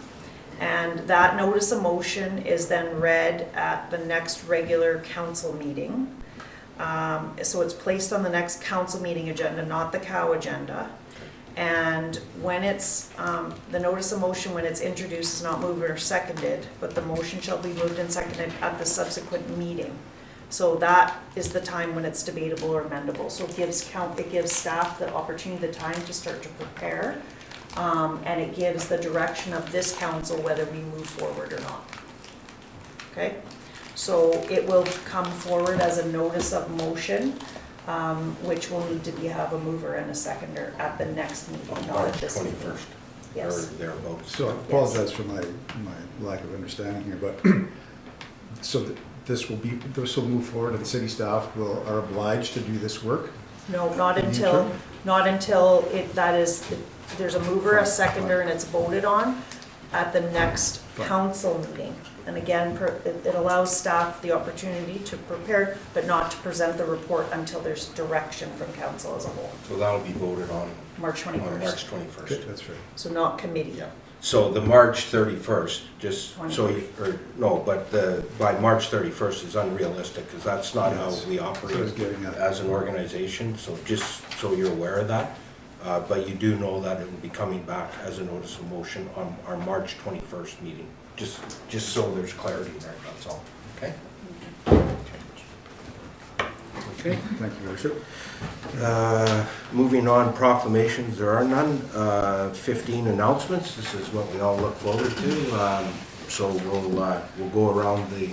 and that notice of motion is then read at the next regular council meeting. So it's placed on the next council meeting agenda, not the COW agenda. And when it's, the notice of motion, when it's introduced, is not moved or seconded, but the motion shall be moved and seconded at the subsequent meeting. So that is the time when it's debatable or amendable. So it gives staff the opportunity, the time to start to prepare. And it gives the direction of this council whether we move forward or not. Okay? So it will come forward as a notice of motion, which will need to have a mover and a seconder at the next meeting, not at March this meeting. 21st, or Yes. thereabouts. So I apologize for my lack of understanding here, but so this will move forward and city staff are obliged to do this work? No, not In the until, interim? there's a mover, a seconder, and it's voted on at the next council meeting. And again, it allows staff the opportunity to prepare, but not to present the report until there's direction from council as a whole. So that'll be voted on March March 21st. 21st. Good, that's right. So not committee. Yeah. So the March 31st, just so you, or, no, but by March 31st is unrealistic, because that's not how we So I was operate getting at. as an organization, so just so you're aware of that. But you do know that it will be coming back as a notice of motion on our March 21st meeting, just so there's clarity there, that's all, okay? Okay. Thank you, Your Worship. Moving on, proclamations, there are none. 15 announcements, this is what we all look forward to. So we'll go around the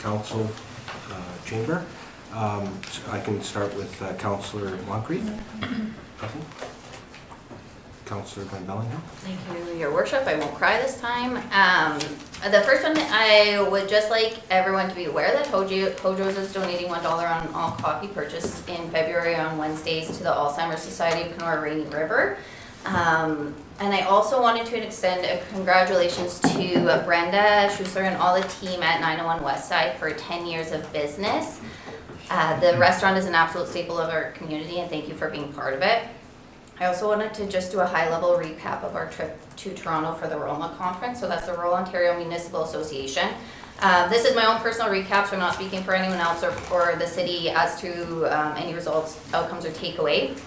council chamber. I can start with Councillor Moncrief. Councillor Van Bellingham. Thank you, Your Worship. I won't cry this time. The first one, I would just like everyone to be aware that Hojo's is donating $1 on all coffee purchased in February on Wednesdays to the Alzheimer's Society of Kenora Rainy River. And I also wanted to extend a congratulations to Brenda Schuessler and all the team at 901 West Side for 10 years of business. The restaurant is an absolute staple of our community, and thank you for being part of it. I also wanted to just do a high-level recap of our trip to Toronto for the ROMA conference. So that's the Rural Ontario Municipal Association. This is my own personal recap, so I'm not speaking for anyone else or for the city as to any results, outcomes, or takeaway.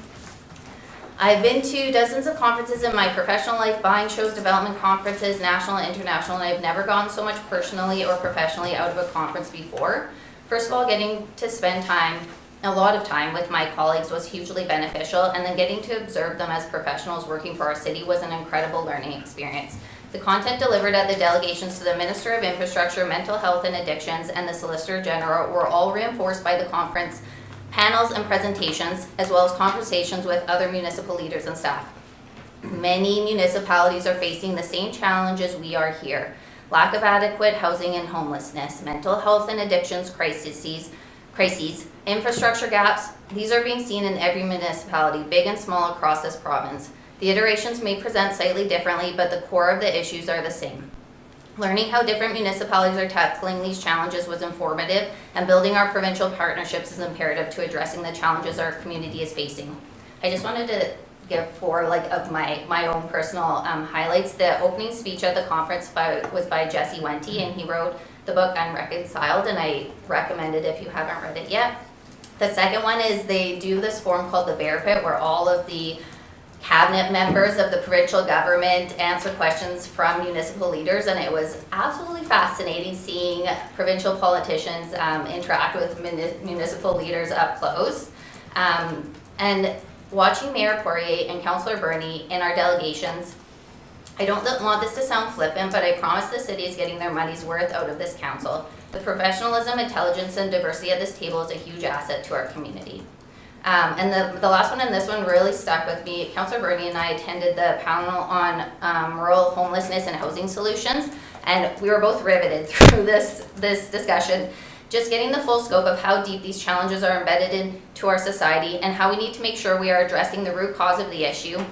I've been to dozens of conferences in my professional life, buying shows, development conferences, national and international, and I've never gone so much personally or professionally out of a conference before. First of all, getting to spend a lot of time with my colleagues was hugely beneficial, and then getting to observe them as professionals working for our city was an incredible learning experience. The content delivered at the delegations to the Minister of Infrastructure, Mental Health and Addictions, and the Solicitor General were all reinforced by the conference panels and presentations, as well as conversations with other municipal leaders and staff. Many municipalities are facing the same challenges we are here. Lack of adequate housing and homelessness, mental health and addictions crises, infrastructure gaps. These are being seen in every municipality, big and small, across this province. The iterations may present slightly differently, but the core of the issues are the same. Learning how different municipalities are tackling these challenges was informative, and building our provincial partnerships is imperative to addressing the challenges our community is facing. I just wanted to give four of my own personal highlights. The opening speech at the conference was by Jesse Wente, and he wrote the book Unreconciled, and I recommend it if you haven't read it yet. The second one is they do this forum called the Bear Pit, where all of the cabinet members of the provincial government answer questions from municipal leaders, and it was absolutely fascinating seeing provincial politicians interact with municipal leaders up close. And watching Mayor Poirier and Councillor Burney in our delegations, I don't want this to sound flippant, but I promise the city is getting their money's worth out of this council. The professionalism, intelligence, and diversity at this table is a huge asset to our community. And the last one and this one really stuck with me. Councillor Burney and I attended the panel on rural homelessness and housing solutions, and we were both riveted through this discussion. Just getting the full scope of how deep these challenges are embedded into our society, and how we need to make sure we are addressing the root cause of the issue,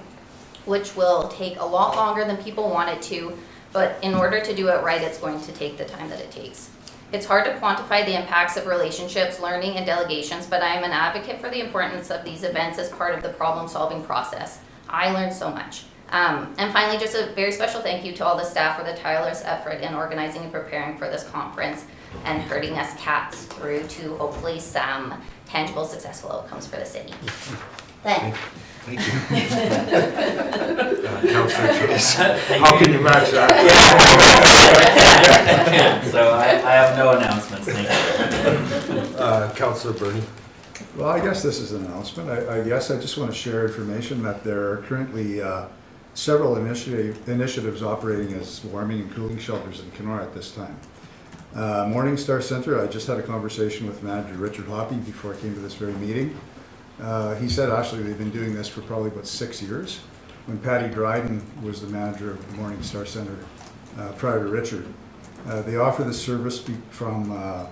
which will take a lot longer than people want it to, but in order to do it right, it's going to take the time that it takes. It's hard to quantify the impacts of relationships, learning, and delegations, but I am an advocate for the importance of these events as part of the problem-solving process. I learned so much. And finally, just a very special thank you to all the staff for the tireless effort in organizing and preparing for this conference and herding us cats through to hopefully some tangible, successful outcomes for the city. Thanks. Thank you. Councillor Chase, how can you match that? I can't, so I have no announcements, thank you. Councillor Burney. Well, I guess this is an announcement. I guess I just want to share information that there are currently several initiatives operating as warming and cooling shelters in Kenora at this time. Morning Star Center, I just had a conversation with manager Richard Hoppy before I came to this very meeting. He said actually they've been doing this for probably about 6 years. When Patty Dryden was the manager of the Morning Star Center prior to Richard. They offer this service from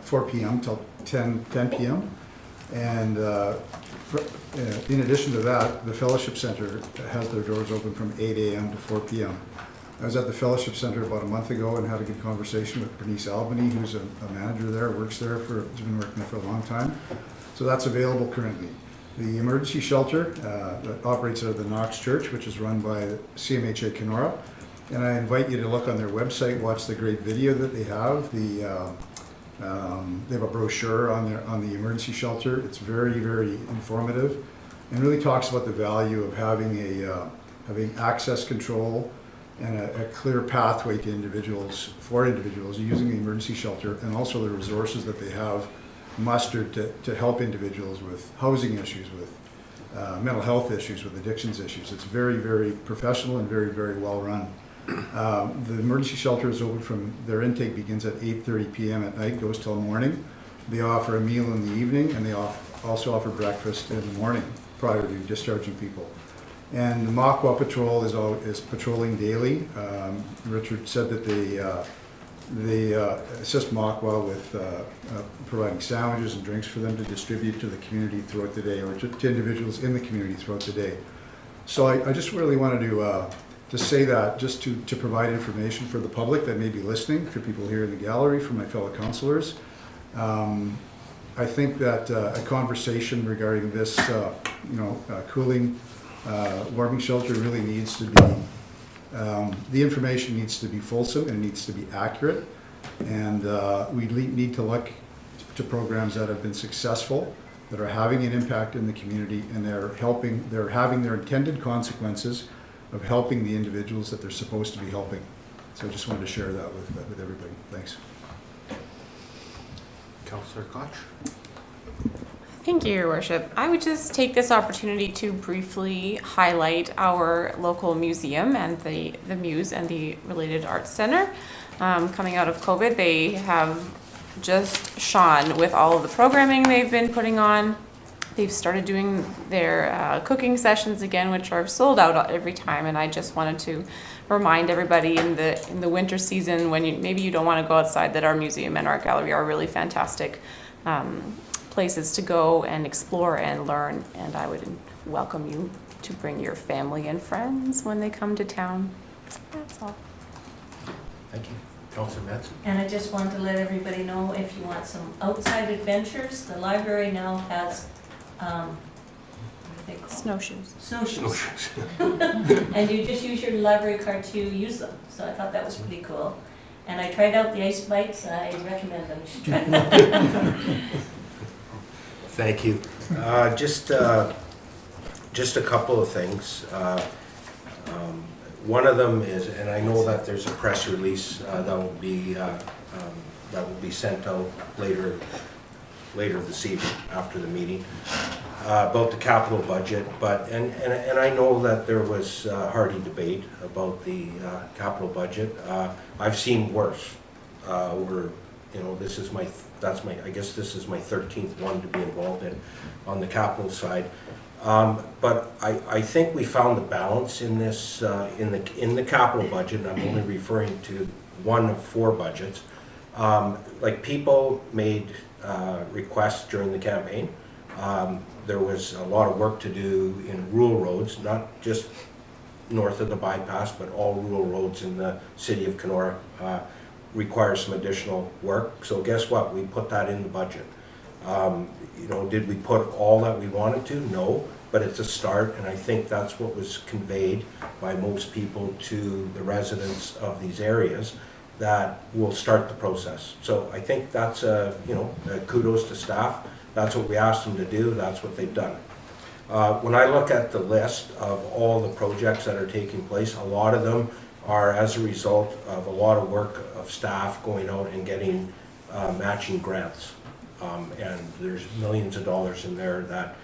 4 p.m. till 10 p.m. And in addition to that, the Fellowship Center has their doors open from 8 a.m. to 4 p.m. I was at the Fellowship Center about a month ago and had a good conversation with Bernice Albany, who's a manager there, has been working there for a long time. So that's available currently. The emergency shelter that operates out of the Knox Church, which is run by CMHA Kenora, And I invite you to look on their website, watch the great video that they have. They have a brochure on the emergency shelter. It's very, very informative and really talks about the value of having access control and a clear pathway to individuals using the emergency shelter, and also the resources that they have mustered to help individuals with housing issues, with mental health issues, with addictions issues. It's very, very professional and very, very well run. The emergency shelter is open from, their intake begins at 8:30 p.m. at night, goes till morning. They offer a meal in the evening, and they also offer breakfast in the morning prior to discharging people. And the Makwa Patrol is patrolling daily. Richard said that they assist Makwa with providing sandwiches and drinks for them to distribute to the community throughout the day, or to individuals in the community throughout the day. So I just really wanted to say that, just to provide information for the public that may be listening, for people here in the gallery, for my fellow councillors. I think that a conversation regarding this, cooling, warming shelter really needs to be, the information needs to be fulsome and needs to be accurate. And we need to look to programs that have been successful, that are having an impact in the community, and they're having their intended consequences of helping the individuals that they're supposed to be helping. So I just wanted to share that with everybody. Thanks. Councillor Koch? Thank you, Your Worship. I would just take this opportunity to briefly highlight our local museum and the Muse and the related arts center. Coming out of COVID, they have just shone with all of the programming they've been putting on. They've started doing their cooking sessions again, which are sold out every time. And I just wanted to remind everybody in the winter season, when maybe you don't want to go outside, that our museum and art gallery are really fantastic places to go and explore and learn. And I would welcome you to bring your family and friends when they come to town. That's all. Thank you. Councillor Manson? And I just want to let everybody know, if you want some outside adventures, the library now has, what are they called? Snowshoes. Snowshoes. And you just use your library card to use them. So I thought that was pretty cool. And I tried out the ice bikes. I recommend them. You should try them. Thank you. Just a couple of things. One of them is, and I know that there's a press release that will be sent out later this evening after the meeting about the capital budget. But and I know that there was hearty debate about the capital budget. I've seen worse. This is my I guess this is my 13th one to be involved in on the capital side. But I think we found the balance in this in the capital budget, and I'm only referring to one of 4 budgets. Like, people made requests during the campaign. There was a lot of work to do in rural roads, not just north of the bypass, but all rural roads in the city of Kenora require some additional work. So guess what? We put that in the budget. Did we put all that we wanted to? No, but it's a start, and I think that's what was conveyed by most people to the residents of these areas, that will start the process. So I think that's kudos to staff. That's what we asked them to do. That's what they've done. When I look at the list of all the projects that are taking place, a lot of them are as a result of a lot of work of staff going out and getting matching grants. And there's millions of dollars in there that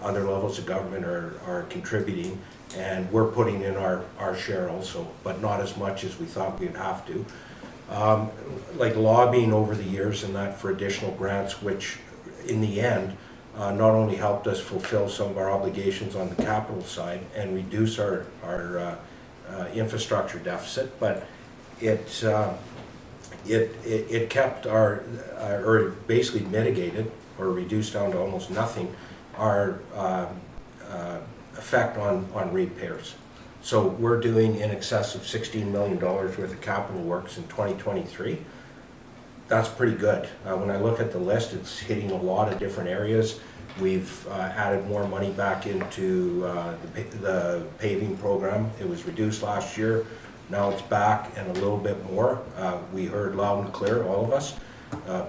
other levels of government are contributing, and we're putting in our share also, but not as much as we thought we'd have to. Like lobbying over the years and that for additional grants, which in the end not only helped us fulfill some of our obligations on the capital side and reduce our infrastructure deficit, but it kept or basically mitigated or reduced down to almost nothing our effect on repairs. So we're doing in excess of $16 million worth of capital works in 2023. That's pretty good. When I look at the list, it's hitting a lot of different areas. We've added more money back into the paving program. It was reduced last year. Now it's back and a little bit more. We heard loud and clear, all of us,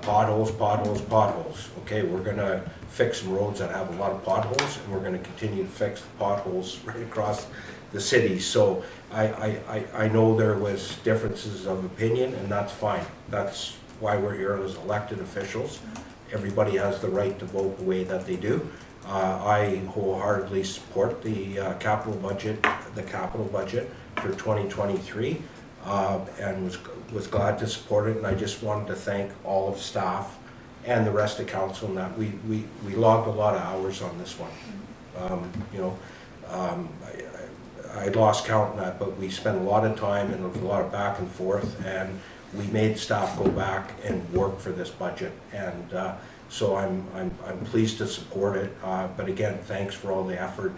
potholes, potholes, potholes. Okay, we're gonna fix some roads that have a lot of potholes, and we're gonna continue to fix the potholes right across the city. So I know there was differences of opinion, and that's fine. That's why we're here as elected officials. Everybody has the right to vote the way that they do. I wholeheartedly support the capital budget for 2023, and was glad to support it. And I just wanted to thank all of staff and the rest of council, and that we logged a lot of hours on this one. You know, I lost count in that, but we spent a lot of time, and there was a lot of back and forth, and we made staff go back and work for this budget. And so I'm pleased to support it. But again, thanks for all the effort.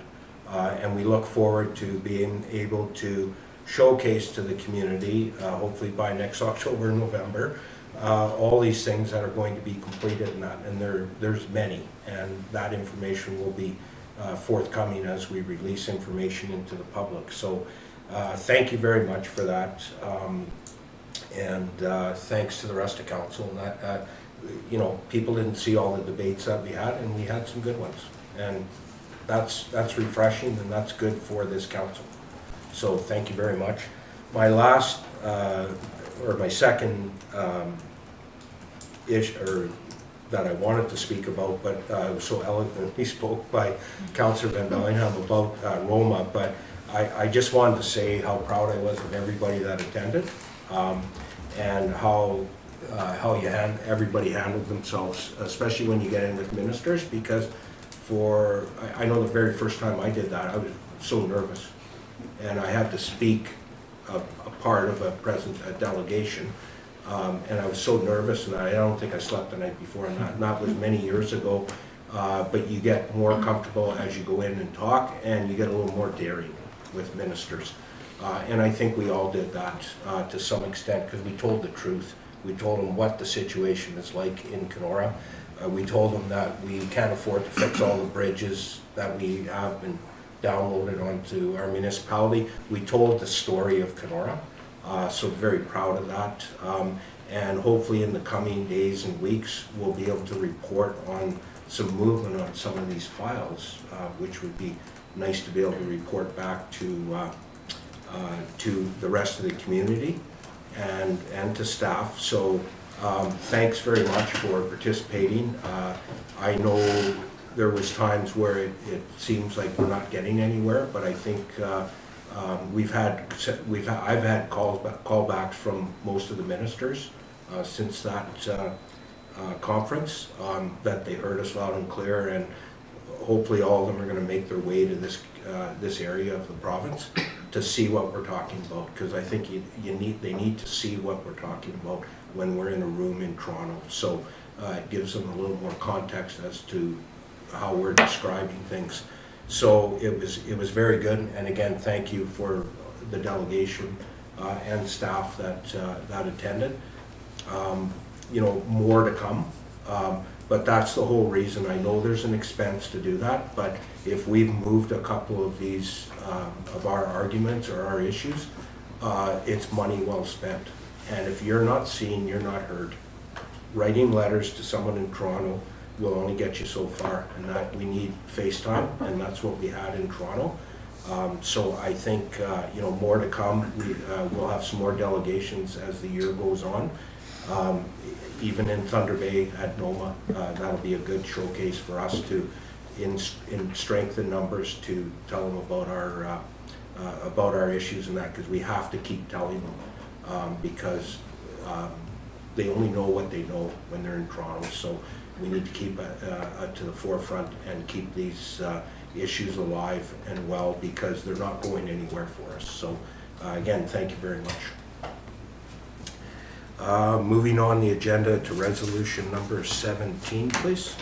And we look forward to being able to showcase to the community, hopefully by next October, November, all these things that are going to be completed, and there's many, and that information will be forthcoming as we release information into the public. So thank you very much for that, and thanks to the rest of council. And that you know, people didn't see all the debates that we had, and we had some good ones, and that's refreshing, and that's good for this council. So thank you very much. My last or my second issue that I wanted to speak about, but was so eloquently spoke by Councillor Van Bellingham about Roma, but I just wanted to say how proud I was of everybody that attended, and how everybody handled themselves, especially when you get in with ministers, because I know the very first time I did that, I was so nervous, and I had to speak a part of a delegation, and I was so nervous, and I don't think I slept the night before, and that was many years ago, but you get more comfortable as you go in and talk, and you get a little more daring with ministers, and I think we all did that to some extent, because we told the truth. We told them what the situation is like in Kenora. We told them that we can't afford to fix all the bridges that we have been downloaded onto our municipality. We told the story of Kenora, so very proud of that. And hopefully in the coming days and weeks, we'll be able to report on some movement on some of these files, which would be nice to be able to report back to the rest of the community and to staff. So thanks very much for participating. I know there was times where it seems like we're not getting anywhere, but I think I've had callbacks from most of the ministers since that conference, that they heard us loud and clear, and hopefully all of them are going to make their way to this area of the province to see what we're talking about, because I think they need to see what we're talking about when we're in a room in Toronto. So it gives them a little more context as to how we're describing things. So it was very good, and again, thank you for the delegation and staff that attended. You know, more to come, but that's the whole reason. I know there's an expense to do that, but if we've moved a couple of these of our arguments or our issues, it's money well spent. And if you're not seen, you're not heard. Writing letters to someone in Toronto will only get you so far, and that we need FaceTime, and that's what we had in Toronto. So I think you know, more to come. We'll have some more delegations as the year goes on. Even in Thunder Bay at NOMA, that'll be a good showcase for us to, in strength and numbers, to tell them about our issues and that, because we have to keep telling them, because they only know what they know when they're in Toronto. So we need to keep to the forefront and keep these issues alive and well, because they're not going anywhere for us. So again, thank you very much. Moving on the agenda to resolution number 17, please.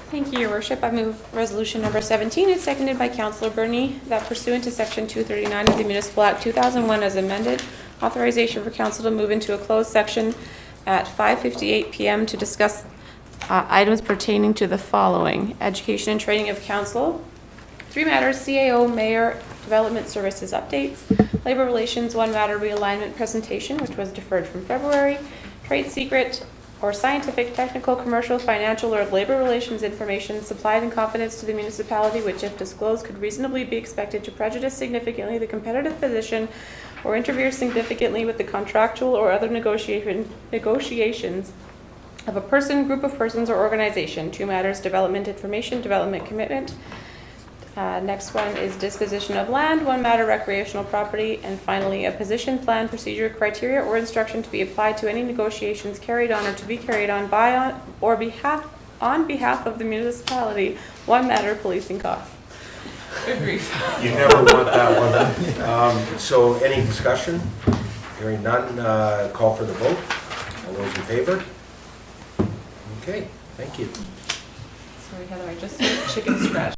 Thank you, Your Worship. I move resolution number 17. It's seconded by Councillor Burney, that pursuant to section 239 of the Municipal Act 2001 as amended, authorization for council to move into a closed section at 5:58 p.m. to discuss items pertaining to the following: education and training of council, 3 matters, CAO, mayor, Development Services updates, Labor Relations One Matter realignment presentation, which was deferred from February, Trade Secret or scientific, technical, commercial, financial, or labor relations information supplied in confidence to the municipality, which if disclosed could reasonably be expected to prejudice significantly the competitive position or interfere significantly with the contractual or other negotiations of a person, group of persons, or organization. 2 matters, development information, development commitment. Next one is disposition of land. 1 matter, recreational property. And finally, a position, plan, procedure, criteria, or instruction to be applied to any negotiations carried on or to be carried on by on behalf of the municipality. 1 matter, policing costs. Good grief. You never want that one. So any discussion? Hearing none, call for the vote. All those in favor? Okay, thank you. Sorry, Heather, I just chicken scratch.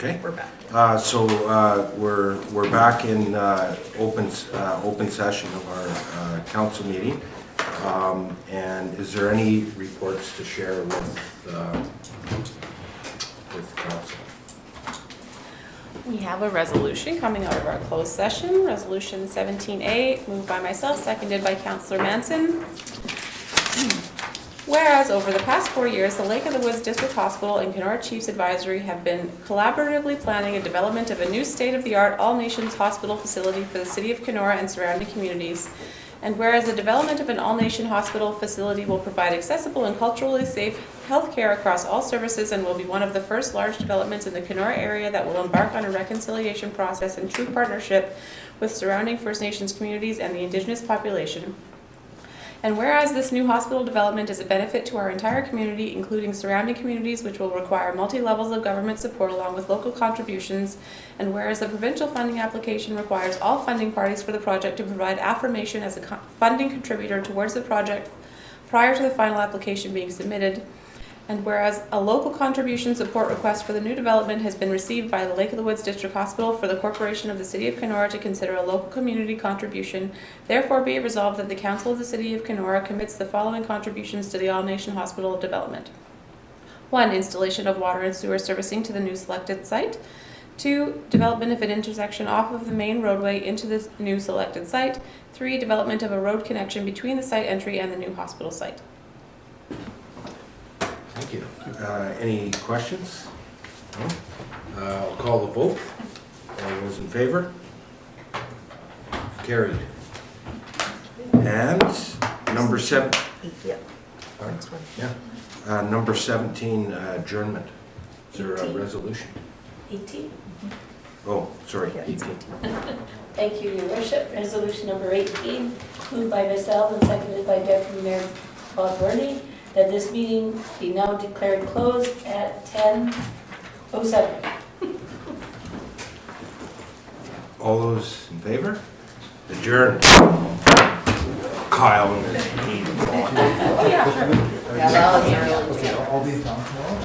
Okay. We're back. So we're back in open session of our council meeting. And is there any reports to share with council? We have a resolution coming out of our closed session, Resolution 17A, moved by myself, seconded by Councillor Manson. Whereas over the past 4 years, the Lake of the Woods District Hospital and Kenora Chiefs Advisory have been collaboratively planning a development of a new state-of-the-art all-nations hospital facility for the city of Kenora and surrounding communities. And whereas the development of an all-nation hospital facility will provide accessible and culturally safe healthcare across all services and will be one of the first large developments in the Kenora area that will embark on a reconciliation process in true partnership with surrounding First Nations communities and the Indigenous population. And whereas this new hospital development is a benefit to our entire community, including surrounding communities, which will require multi-levels of government support along with local contributions, and whereas the provincial funding application requires all funding parties for the project to provide affirmation as a funding contributor towards the project prior to the final application being submitted, and whereas a local contribution support request for the new development has been received by the Lake of the Woods District Hospital for the Corporation of the City of Kenora to consider a local community contribution, therefore be it resolved that the Council of the City of Kenora commits the following contributions to the all-nation hospital development. 1. Installation of water and sewer servicing to the new selected site. 2. Development of an intersection off of the main roadway into the new selected site. 3. Development of a road connection between the site entry and the new hospital site. Thank you. Any questions? No? I'll call the vote. All those in favor? Carried. And number 7. Yeah. Sorry? Next one. Yeah. Number 17, adjournment. Is there a 18. resolution? 18. Oh, sorry, Yeah, it's 18. Thank you, Your Worship. Resolution number 18, moved by myself and seconded by Deputy Mayor Bob Burney, that this meeting be now declared closed at 10:07. All those in favor? Adjourn. Kyle and his 8 o'clock. Yeah, that was early. Okay, I'll be in town tomorrow.